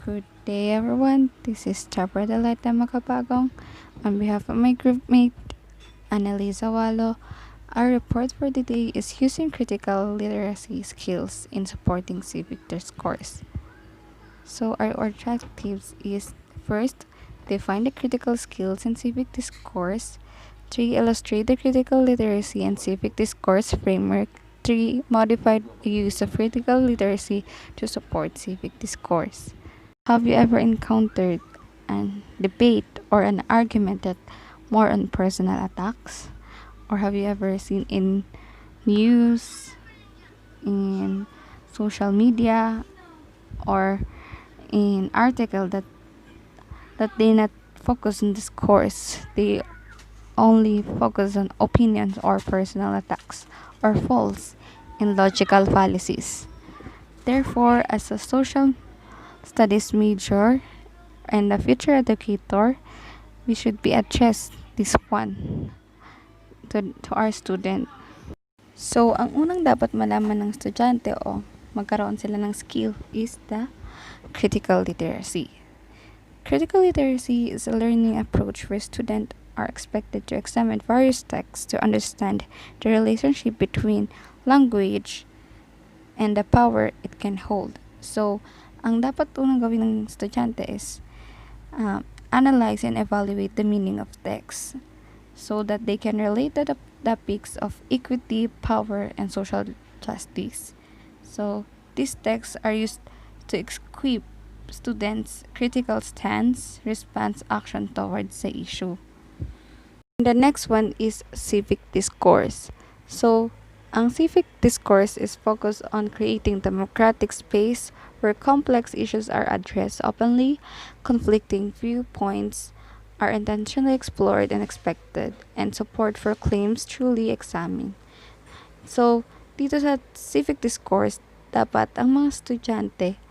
Good day, everyone. This is Trapper Delita Makapagong. On behalf of my groupmate, Annalisa Walo, our report for the day is using critical literacy skills in supporting civic discourse. So, our objectives is first, define the critical skills in civic discourse. 3. Illustrate the critical literacy and civic discourse framework. 3. Modify the use of critical literacy to support civic discourse. Have you ever encountered a debate or an argument that more on personal attacks? Or have you ever seen in news, in social media, or in article that they not focus on discourse, they only focus on opinions or personal attacks or false in logical fallacies. Therefore, as a social studies major and a future educator, we should be address this one to our student. So, ang unang dapat malaman ng estudyante o magkaroon sila ng skill is the critical literacy. Critical literacy is a learning approach where students are expected to examine various texts to understand the relationship between language and the power it can hold. So, ang dapat unang gawin ng estudyante is analyze and evaluate the meaning of text so that they can relate to the topics of equity, power, and social justice. So, these texts are used to equip students' critical stance, response, action towards the issue. The next one is civic discourse. So, ang civic discourse is focused on creating democratic space where complex issues are addressed openly, conflicting viewpoints are intentionally explored and expected, and support for claims truly examined. So, dito sa civic discourse, dapat ang mga estudyante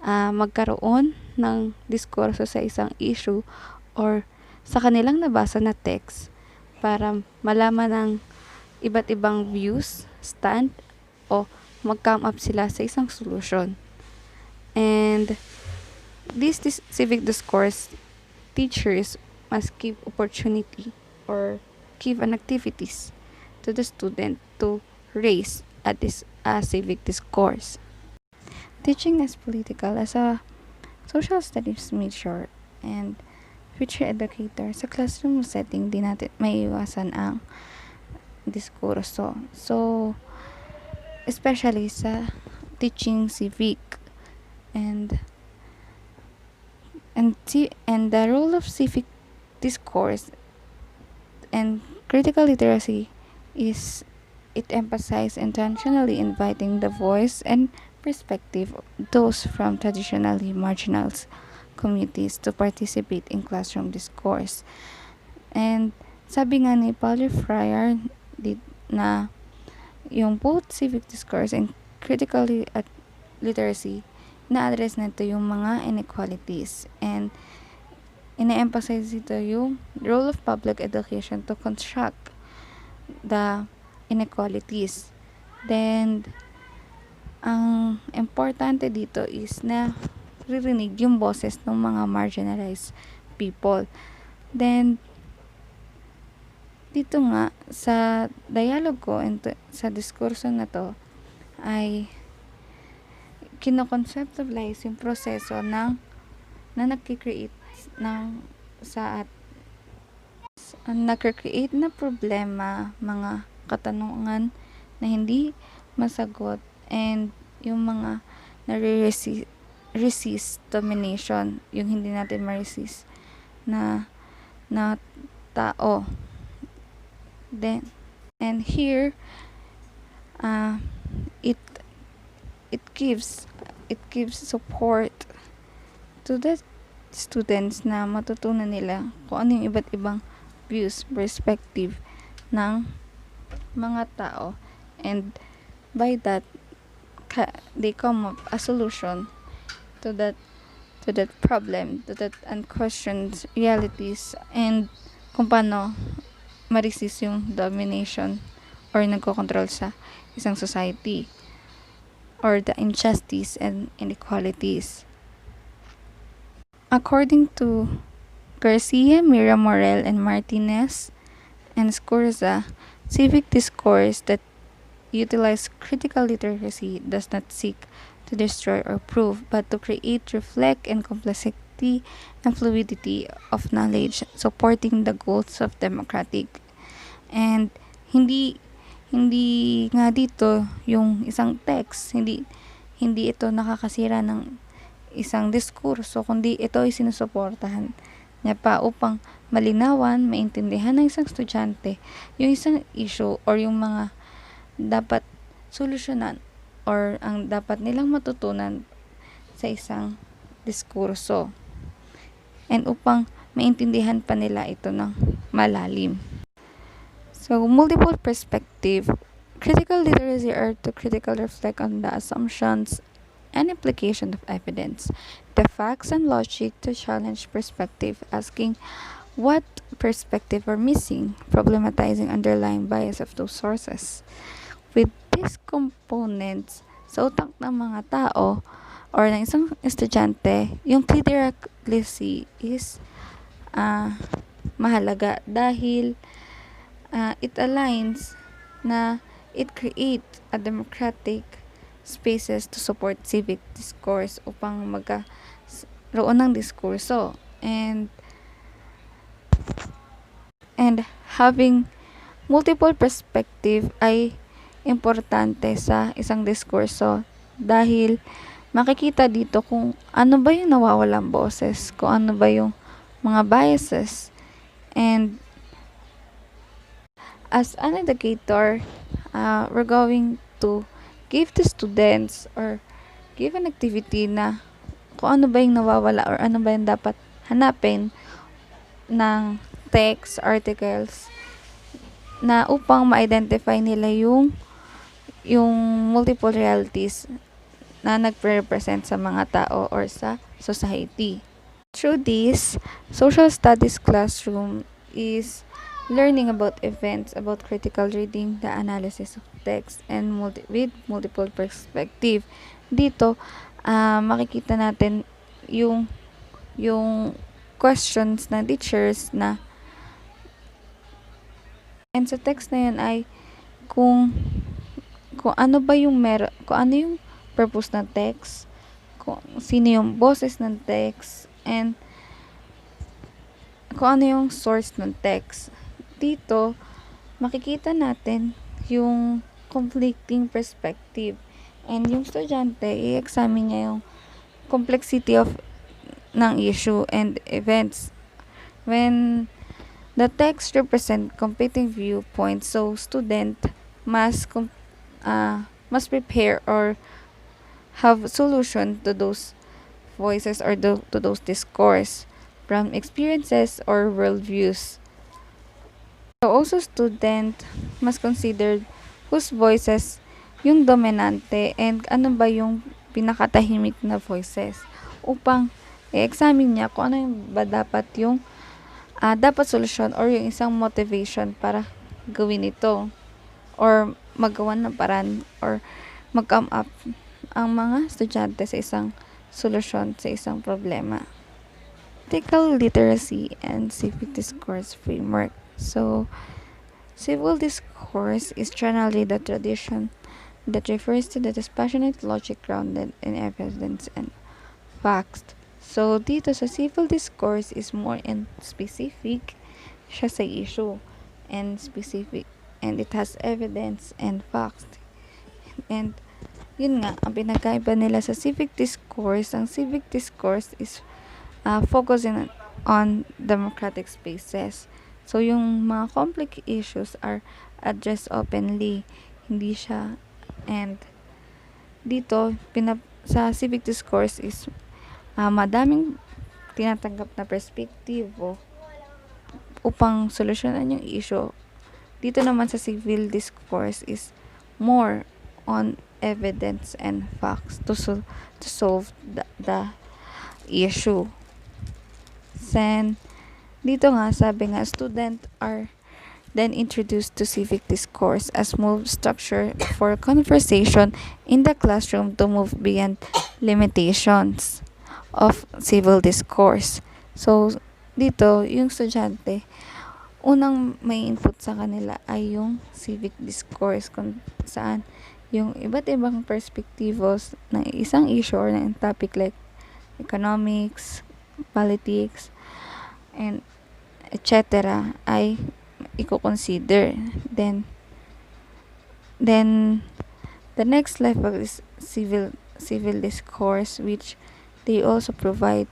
magkaroon ng diskurso sa isang issue or sa kanilang nabasa na text para malaman ng iba't ibang views, stand, o mag-come up sila sa isang solution. And this civic discourse, teachers must give opportunity or give an activities to the student to raise at this civic discourse. Teaching is political. As a social studies major and future educator, sa classroom setting, di natin may iwasan ang diskurso. So, especially sa teaching civic and the role of civic discourse and critical literacy is it emphasizes intentionally inviting the voice and perspective of those from traditionally marginalized communities to participate in classroom discourse. And sabi nga ni Paul Fryer na yung both civic discourse and critical literacy na-address nito yung mga inequalities and ina-emphasize ito yung role of public education to construct the inequalities. Then, ang importante dito is na ririnig yung boses ng mga marginalized people. Then, dito nga, sa dialogue ko and sa diskurso na to, ay kino-conceptualize yung proseso na nagki-create ng nagki-create na problema, mga katanungan na hindi masagot and yung mga resist domination, yung hindi natin ma-resist na tao. Then, and here, it gives support to the students na matutunan nila kung ano yung iba't ibang views, perspective ng mga tao, and by that they come up a solution to that problem, to that unquestioned realities, and kung paano ma-resist yung domination or nagko-control sa isang society or the injustice and inequalities. According to Garcia, Mira Morel, and Martinez, and Scorza, civic discourse that utilize critical literacy does not seek to destroy or prove, but to create, reflect, and complexity and fluidity of knowledge, supporting the goals of democratic. And hindi hindi nga dito yung isang text, hindi ito nakakasira ng isang diskurso, kundi ito ay sinusuportahan niya pa upang malinawan, maintindihan ng isang estudyante yung isang issue or yung mga dapat solusyonan or ang dapat nilang matutunan sa isang diskurso and upang maintindihan pa nila ito ng malalim. So, multiple perspective. Critical literacy are to critical reflect on the assumptions and implication of evidence, the facts and logic to challenge perspective, asking what perspective are missing, problematizing underlying bias of those sources. With these components, sa utak ng mga tao or ng isang estudyante, yung literacy is mahalaga dahil it aligns na it creates a democratic spaces to support civic discourse upang magkaroon ng diskurso and having multiple perspective ay importante sa isang diskurso dahil makikita dito kung ano ba yung nawawalang boses, kung ano ba yung mga biases. And as an educator, we're going to give the students or give an activity na kung ano ba yung nawawala or ano ba yung dapat hanapin ng text, articles na upang ma-identify nila yung multiple realities na nagre-represent sa mga tao or sa society. Through this, social studies classroom is learning about events, about critical reading, the analysis of text, and with multiple perspective. Dito, makikita natin yung questions na teachers na and sa text na yun ay kung ano ba yung kung ano yung purpose ng text, kung sino yung boses ng text, and kung ano yung source ng text. Dito, makikita natin yung conflicting perspective. And yung estudyante, i-examine niya yung complexity ng issue and events. When the text represent competing viewpoints, so student must prepare or have solution to those voices or to those discourse from experiences or worldviews. So also student must consider whose voices yung dominante and ano ba yung pinakatahimik na voices upang i-examine niya kung ano yung ba dapat yung dapat solusyon or yung isang motivation para gawin ito or magawa ng paraan or mag-come up ang mga estudyante sa isang solusyon sa isang problema. Critical literacy and civic discourse framework. So, civil discourse is generally the tradition that refers to the dispassionate logic grounded in evidence and facts. So, dito sa civil discourse is more in specific siya sa issue and specific and it has evidence and facts. And yun nga, ang pinagkaiba nila sa civic discourse, ang civic discourse is focusing on democratic spaces. So, yung mga complex issues are addressed openly. Hindi siya, and dito, sa civic discourse is madaming tinatanggap na perspektibo upang solusyonan yung issue. Dito naman sa civil discourse is more on evidence and facts to solve the issue. Then, dito nga, sabi nga, student are then introduced to civic discourse as move structure for conversation in the classroom to move beyond limitations. of civil discourse. So, dito, yung estudyante, unang may input sa kanila ay yung civic discourse kung saan yung iba't ibang perspektivos ng isang issue or ng topic like economics, politics, and etc. ay i-consider. Then the next level is civil discourse, which they also provide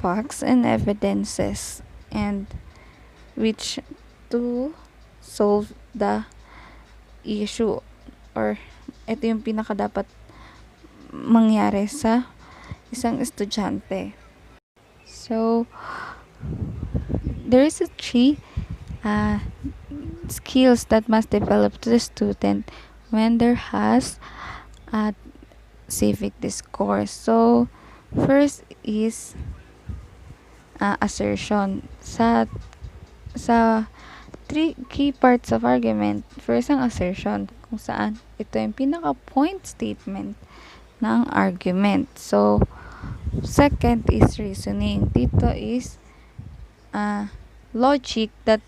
facts and evidences, and which to solve the issue, or ito yung pinaka dapat mangyari sa isang estudyante. So there is a three skills that must develop to the student when there has a civic discourse. So first is assertion. Sa three key parts of argument, first ang assertion, kung saan ito yung pinaka-point statement ng argument. So, second is reasoning. Dito is logic that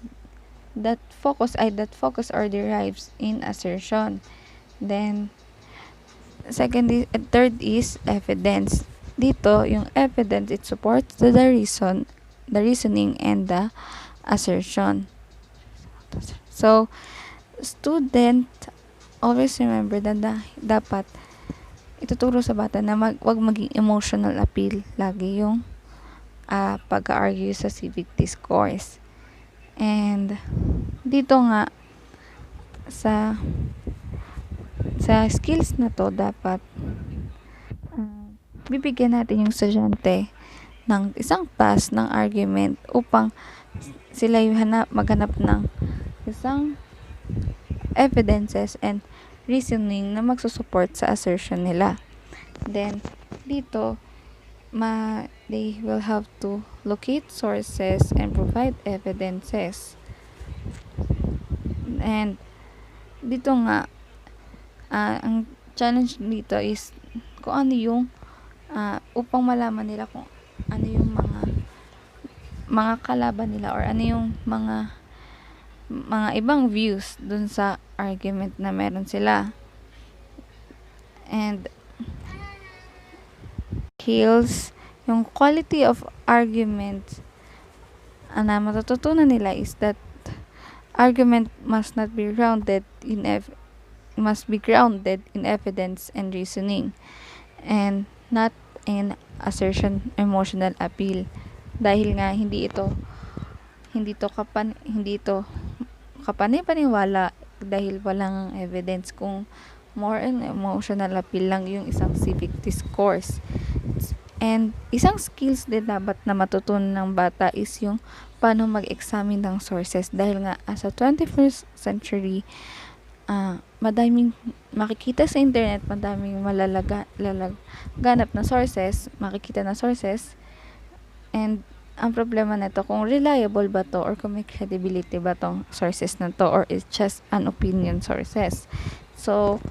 focus or derives in assertion. Then, third is evidence. Dito, yung evidence, it supports the reasoning and the assertion. So, student, always remember na dapat ituturo sa bata na wag maging emotional appeal lagi yung pag-argue sa civic discourse. And dito nga sa skills na to, dapat bibigyan natin yung estudyante ng isang task ng argument upang sila yung maghanap ng isang evidences and reasoning na magsusupport sa assertion nila. Then, dito, they will have to locate sources and provide evidences. And, dito nga, ang challenge dito is kung ano yung upang malaman nila kung ano yung mga kalaban nila, or ano yung mga ibang views dun sa argument na meron sila. And skills, yung quality of argument na matututunan nila is that argument must be grounded in evidence and reasoning, and not in assertion, emotional appeal. Dahil nga hindi ito kapanay-paniwala dahil walang evidence, kung more in emotional appeal lang yung isang civic discourse. And isang skills din dapat na matutunan ng bata is yung paano mag-examine ng sources, dahil nga as a 21st century, madaming makikita sa internet, madaming ganap na sources, makikita na sources, and ang problema nito kung reliable ba to, or kung may credibility ba tong sources na to, or it's just an opinion sources. So,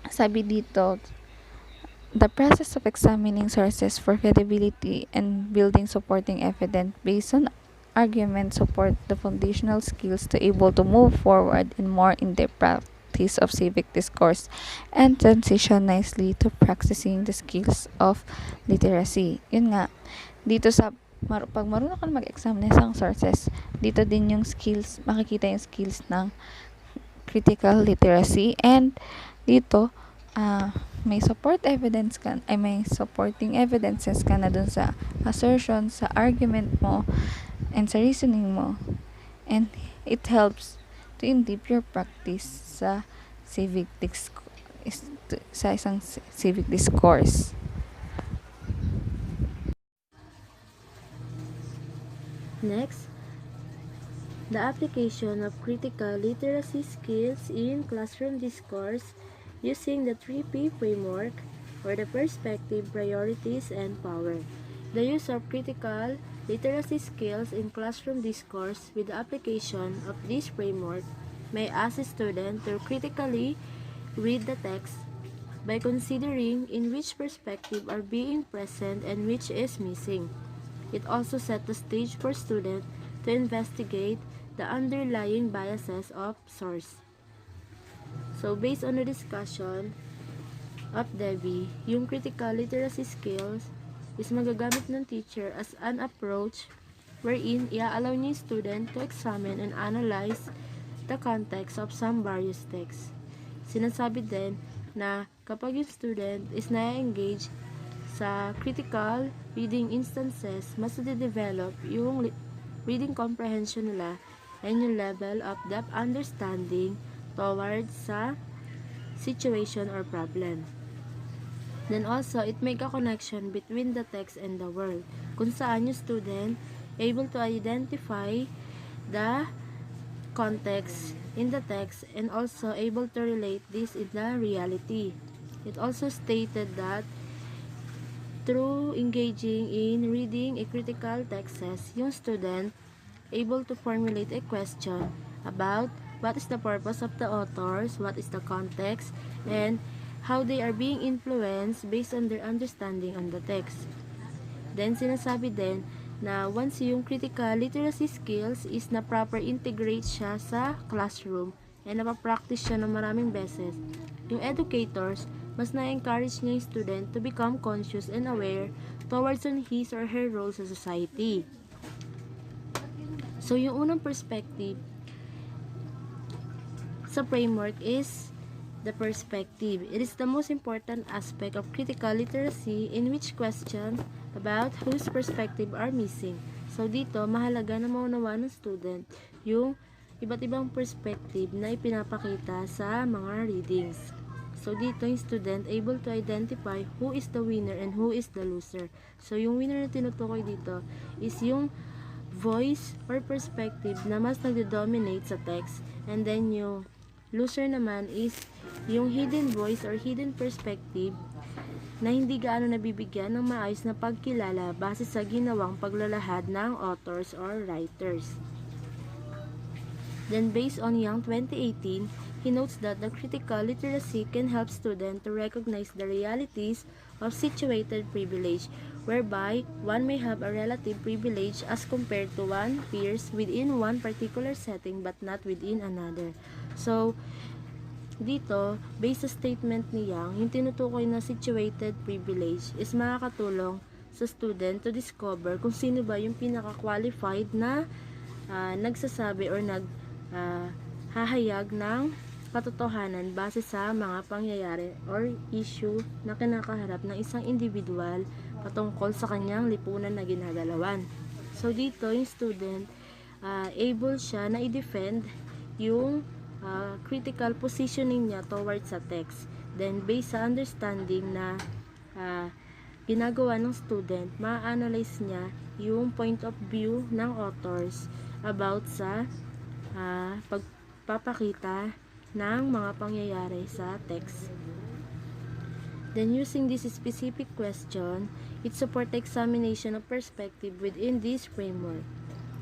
sabi dito, the process of examining sources for credibility and building supporting evidence based on argument support the foundational skills to able to move forward in more in-depth practice of civic discourse and transition nicely to practicing the skills of literacy. Yun nga, dito sa pag marunong ka mag-examine ng isang sources, dito din yung skills, makikita yung skills ng critical literacy, and dito may may supporting evidences ka na dun sa assertion, sa argument mo, and sa reasoning mo, and it helps to in-deep your practice sa isang civic discourse. Next, the application of critical literacy skills in classroom discourse using the 3P framework, or the perspective, priorities, and power. The use of critical literacy skills in classroom discourse with the application of this framework may ask a student to critically read the text by considering in which perspective are being present and which is missing. It also set the stage for students to investigate the underlying biases of source. So based on the discussion of Debbie, yung critical literacy skills is magagamit ng teacher as an approach wherein i-allow niya yung student to examine and analyze the context of some various texts. Sinasabi din na kapag yung student is na-engage sa critical reading instances, mas na-develop yung reading comprehension nila and yung level of depth understanding towards sa situation or problem. Then also, it make a connection between the text and the world, kung saan yung student able to identify the context in the text and also able to relate this in the reality. It also stated that through engaging in reading a critical texts, yung student able to formulate a question about what is the purpose of the authors, what is the context, and how they are being influenced based on their understanding on the text. Then, sinasabi din na once yung critical literacy skills is na proper integrate siya sa classroom and napapractice siya ng maraming beses, yung educators, mas na-encourage niya yung student to become conscious and aware towards on his or her role sa society. So, yung unang perspective sa framework is the perspective. It is the most important aspect of critical literacy in which question about whose perspective are missing. So, dito, mahalaga na maunawa ng student yung iba't ibang perspective na ipinapakita sa mga readings. So, dito, yung student able to identify who is the winner and who is the loser. So, yung winner na tinutukoy dito is yung voice or perspective na mas nagdo-dominate sa text. And then, yung loser naman is yung hidden voice or hidden perspective na hindi gaano nabibigyan ng maayos na pagkilala base sa ginawang paglalahad ng authors or writers. Then based on Young 2018, he notes that the critical literacy can help students to recognize the realities of situated privilege, whereby one may have a relative privilege as compared to one peers within one particular setting but not within another. So, dito, based sa statement ni Yang, yung tinutukoy na situated privilege is makakatulong sa student to discover kung sino ba yung pinaka-qualified na nagsasabi or hahayag ng katotohanan base sa mga pangyayari or issue na kinakaharap ng isang individual patungkol sa kanyang lipunan na ginagalawan. So, dito, yung student, able siya na i-defend yung critical positioning niya towards sa text. Then, based sa understanding na ginagawa ng student, ma-analyze niya yung point of view ng authors about sa pagpapakita ng mga pangyayari sa text. Then, using this specific question, it supports the examination of perspective within this framework.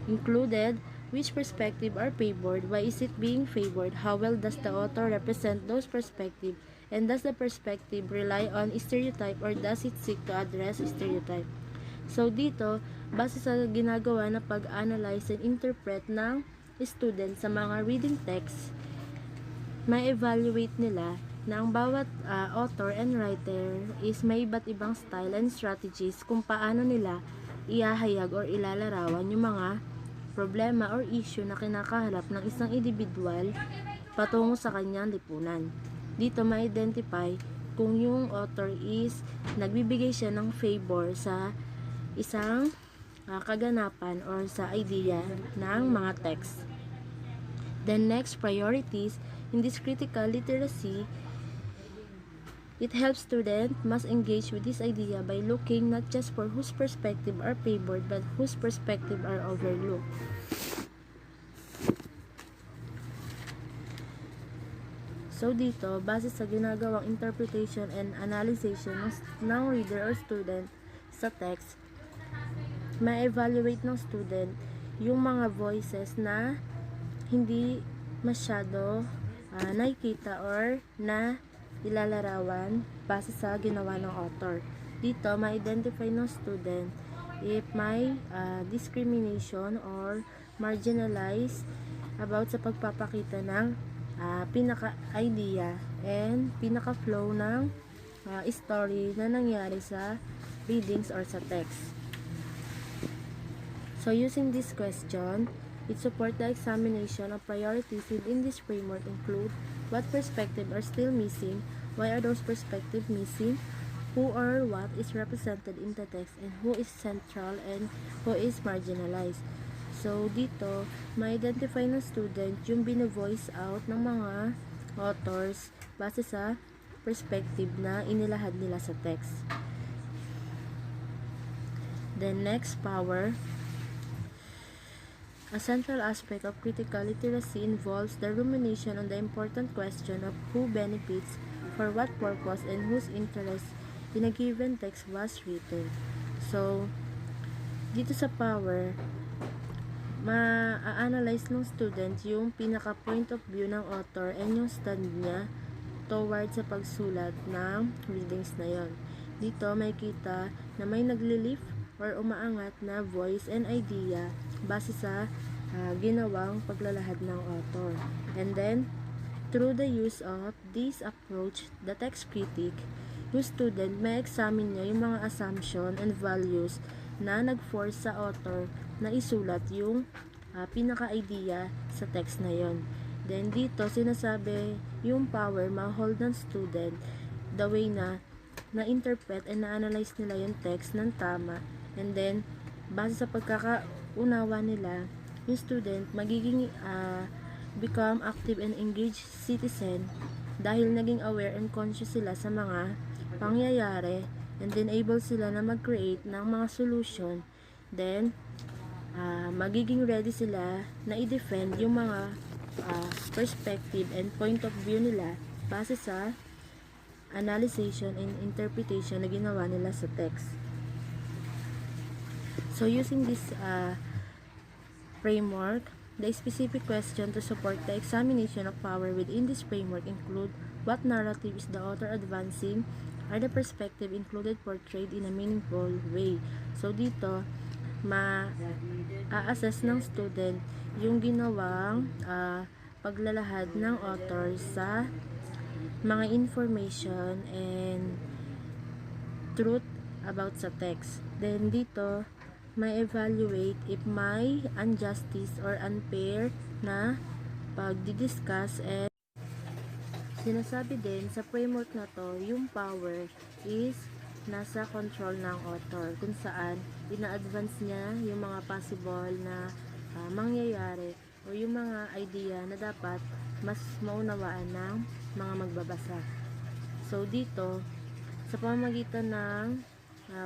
Included, which perspective are favored, why is it being favored, how well does the author represent those perspectives, and does the perspective rely on stereotype or does it seek to address stereotype. So, dito, base sa ginagawa na pag-analyze and interpret ng student sa mga reading text, may evaluate nila na ang bawat author and writer is may iba't ibang style and strategies kung paano nila iahayag or ilalarawan yung mga problema or issue na kinakaharap ng isang individual patungo sa kanyang lipunan. Dito ma-identify kung yung author is nagbibigay siya ng favor sa isang kaganapan or sa idea ng mga text. Then next, priorities. In this critical literacy, it helps students must engage with this idea by looking not just for whose perspective are favored but whose perspective are overlooked. So dito, base sa ginagawang interpretation and analysis ng reader or student sa text, ma-evaluate ng student yung mga voices na hindi masyado nakikita or na ilalarawan base sa ginawa ng author. Dito, ma-identify ng student if may discrimination or marginalized about sa pagpapakita ng pinaka-idea and pinaka-flow ng story na nangyari sa readings or sa text. So using this question, it supports the examination of priorities within this framework include what perspectives are still missing, why are those perspectives missing, who or what is represented in the text, and who is central and who is marginalized. So dito, ma-identify ng student yung bino-voice out ng mga authors base sa perspective na inilahad nila sa text. Then next, power. A central aspect of critical literacy involves the rumination on the important question of who benefits, for what purpose, and whose interest in a given text was written. So, dito sa power, ma-analyze ng student yung pinaka-point of view ng author and yung stand niya towards sa pagsulat ng readings na yon. Dito, may kita na may nagli-lift or umaangat na voice and idea base sa ginawang paglalahad ng author. And then, through the use of this approach, the text critic, yung student may examine niya yung mga assumption and values na nag-force sa author na isulat yung pinaka-idea sa text na yon. Then, dito, sinasabi yung power ma-hold ng student the way na na-interpret and na-analyze nila yung text ng tama. And then, base sa pagkakaunawa nila, yung student magiging become active and engaged citizen dahil naging aware and conscious sila sa mga pangyayari, and then able sila na mag-create ng mga solution. Then, magiging ready sila na i-defend yung mga perspective and point of view nila base sa analysis and interpretation na ginawa nila sa text. So, using this framework, the specific question to support the examination of power within this framework include what narrative is the author advancing, are the perspective included portrayed in a meaningful way. So, dito, ma-assess ng student yung ginawang paglalahad ng author sa mga information and truth about sa text. Then dito, may evaluate if may injustice or unfair na pagdidiscuss, and sinasabi din sa framework na to, yung power is nasa control ng author, kung saan ina-advance niya yung mga possible na mangyayari o yung mga idea na dapat mas maunawaan ng mga magbabasa. So dito, sa pamamagitan ng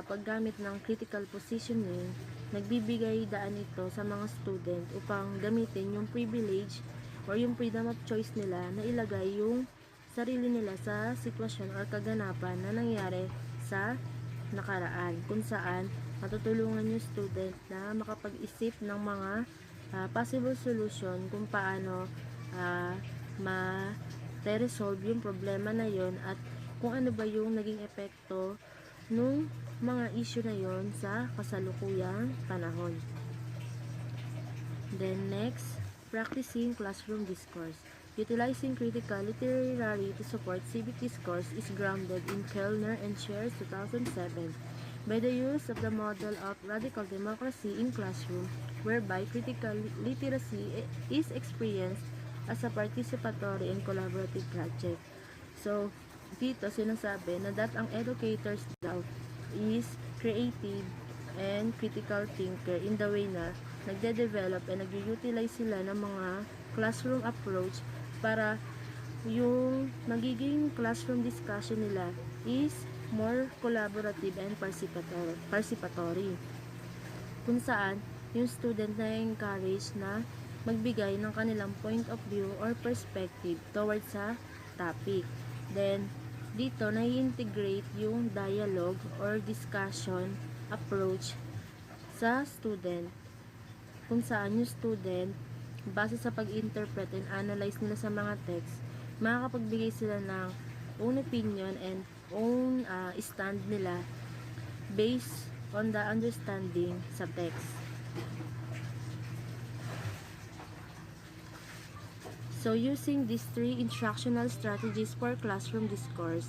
paggamit ng critical positioning, nagbibigay daan ito sa mga student upang gamitin yung privilege or yung freedom of choice nila na ilagay yung sarili nila sa sitwasyon or kaganapan na nangyari sa nakaraan, kung saan matutulungan yung student na makapag-isip ng mga possible solution kung paano ma-resolve yung problema na yon at kung ano ba yung naging epekto nung mga issue na yon sa kasalukuyang panahon. Then next, practicing classroom discourse. Utilizing critical literary to support civic discourse is grounded in Kellner and Scher's 2007 by the use of the model of radical democracy in classroom, whereby critical literacy is experienced as a participatory and collaborative project. So, dito sinasabi na that ang educators daw is creative and critical thinker in the way na nagde-develop and nag-utilize sila ng mga classroom approach para yung magiging classroom discussion nila is more collaborative and participatory, kung saan yung student na encourage na magbigay ng kanilang point of view or perspective towards sa topic. Then, dito, nai-integrate yung dialogue or discussion approach sa student, kung saan yung student, base sa pag-interpret and analyze nila sa mga text, makakapagbigay sila ng own opinion and own stand nila based on the understanding sa text. So using these 3 instructional strategies for classroom discourse,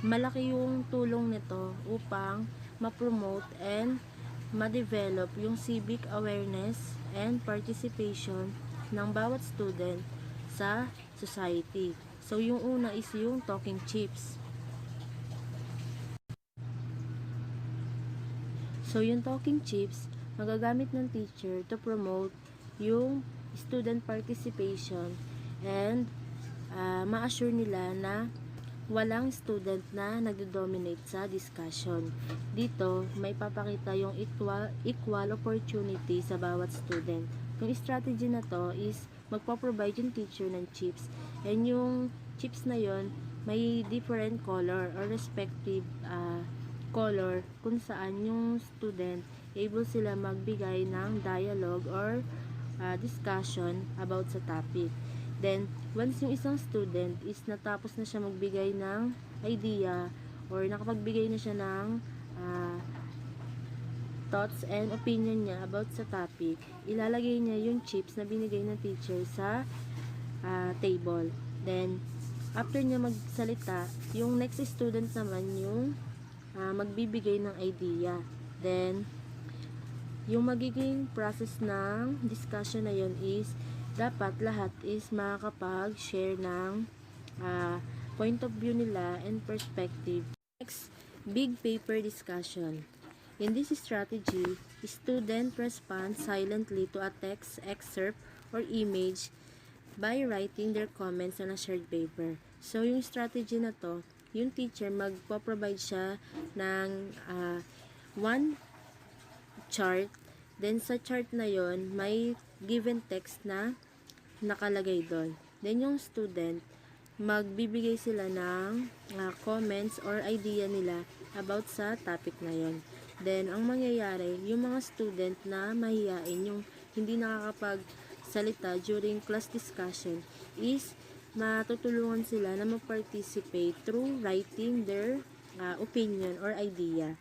malaki yung tulong nito upang ma-promote and ma-develop yung civic awareness and participation ng bawat student sa society. So yung una is yung talking chips. So yung talking chips, magagamit ng teacher to promote yung student participation and ma-assure nila na walang student na nagdo-dominate sa discussion. Dito, may papakita yung equal opportunity sa bawat student. Yung strategy na to is magpo-provide yung teacher ng chips. And yung chips na yon may different color or respective color kung saan yung student able sila magbigay ng dialogue or discussion about sa topic. Then, once yung isang student is natapos na siya magbigay ng idea or nakapagbigay na siya ng thoughts and opinion niya about sa topic, ilalagay niya yung chips na binigay ng teacher sa table. Then, after niya magsalita, yung next student naman yung magbibigay ng idea. Then, yung magiging process ng discussion na yun is dapat lahat is makakapag-share ng point of view nila and perspective. Next, big paper discussion. In this strategy, student respond silently to a text excerpt or image by writing their comments on a shared paper. So, yung strategy na to, yung teacher magpo-provide siya ng one chart. Then, sa chart na yon may given text na nakalagay doon. Then, yung student, magbibigay sila ng comments or idea nila about sa topic na yon. Then, ang mangyayari, yung mga student na mahihain, yung hindi nakakapagsalita during class discussion, is matutulungan sila na mag-participate through writing their opinion or idea.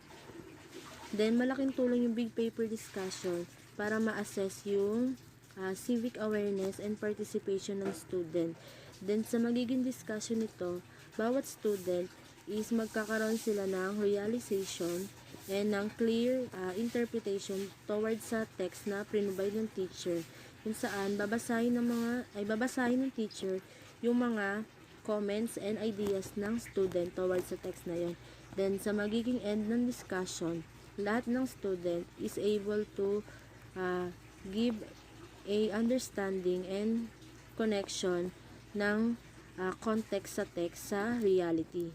Then, malaking tulong yung big paper discussion para ma-assess yung civic awareness and participation ng student. Then, sa magiging discussion nito, bawat student is magkakaroon sila ng realization and ng clear interpretation towards sa text na prinobide ng teacher, kung saan babasahin ng teacher yung mga comments and ideas ng student towards sa text na yun. Then, sa magiging end ng discussion, lahat ng student is able to give a understanding and connection ng context sa text sa reality.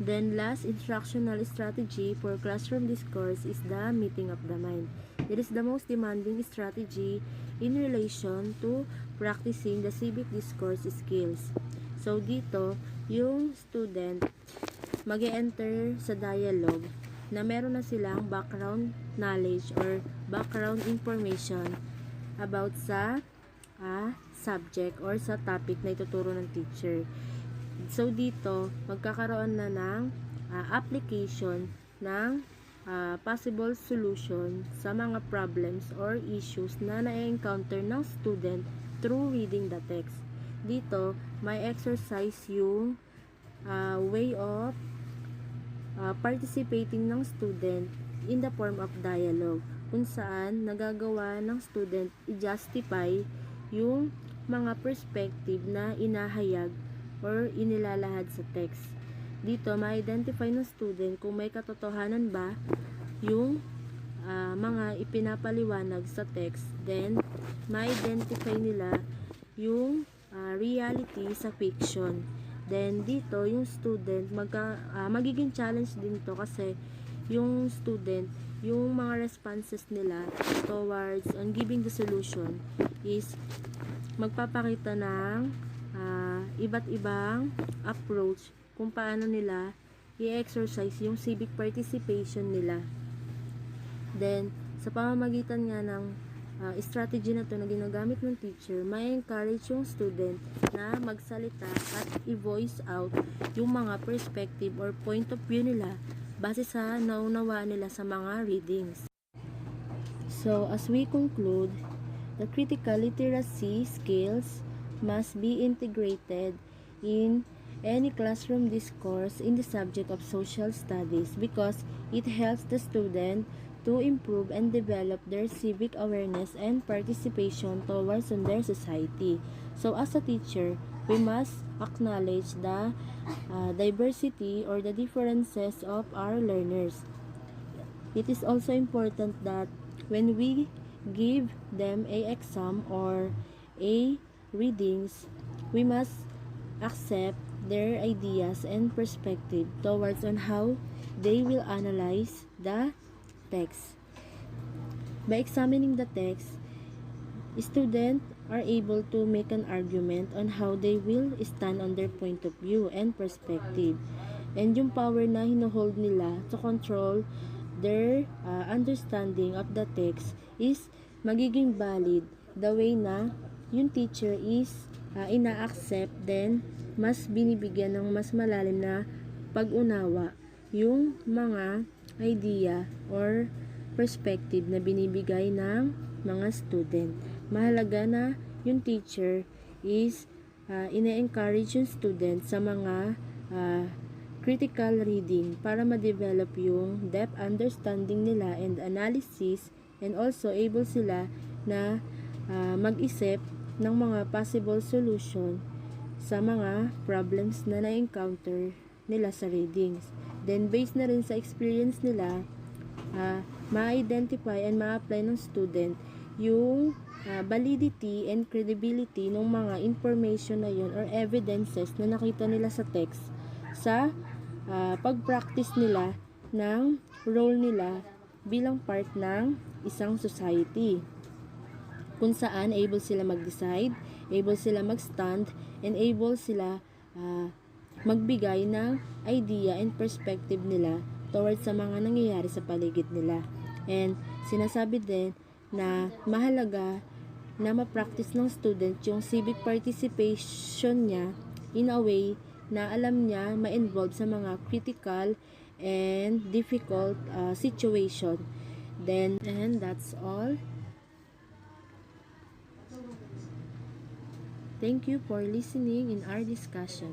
Then, last instructional strategy for classroom discourse is the meeting of the mind. It is the most demanding strategy in relation to practicing the civic discourse skills. So, dito, yung student mag-enter sa dialogue na meron na silang background knowledge or background information about sa subject or sa topic na ituturo ng teacher. So, dito, magkakaroon na ng application ng possible solution sa mga problems or issues na na-encounter ng student through reading the text. Dito, may exercise yung way of participating ng student in the form of dialogue, kung saan nagagawa ng student i-justify yung mga perspective na inahayag or inilalahad sa text. Dito, ma-identify ng student kung may katotohanan ba yung mga ipinapaliwanag sa text. Then, ma-identify nila yung reality sa fiction. Then, dito, yung student, magiging challenge din to kasi yung student, yung mga responses nila towards on giving the solution is magpapakita ng iba't ibang approach kung paano nila i-exercise yung civic participation nila. Then, sa pamamagitan nga ng strategy na to na ginagamit ng teacher, may encourage yung student na magsalita at i-voice out yung mga perspective or point of view nila base sa naunawaan nila sa mga readings. So, as we conclude, the critical literacy skills must be integrated in any classroom discourse in the subject of social studies because it helps the student to improve and develop their civic awareness and participation towards on their society. So, as a teacher, we must acknowledge the diversity or the differences of our learners. It is also important that when we give them a exam or a readings, we must accept their ideas and perspective towards on how they will analyze the text. By examining the text, students are able to make an argument on how they will stand on their point of view and perspective. And yung power na hinohold nila to control their understanding of the text is magiging valid the way na yung teacher is ina-accept, then mas binibigyan ng mas malalim na pag-unawa yung mga idea or perspective na binibigay ng mga student. Mahalaga na yung teacher is ina-encourage yung student sa mga critical reading para ma-develop yung depth understanding nila and analysis, and also able sila na mag-isip ng mga possible solution sa mga problems na na-encounter nila sa readings. Then, based na rin sa experience nila, ma-identify and ma-apply ng student yung validity and credibility ng mga information na yun or evidences na nakita nila sa text sa pag-practice nila ng role nila bilang part ng isang society, kung saan able sila mag-decide, able sila mag-stand, and able sila magbigay ng idea and perspective nila towards sa mga nangyayari sa paligid nila. And sinasabi din na mahalaga na ma-practice ng student yung civic participation niya in a way na alam niya ma-involve sa mga critical and difficult situation. Then, and that's all. Thank you for listening in our discussion.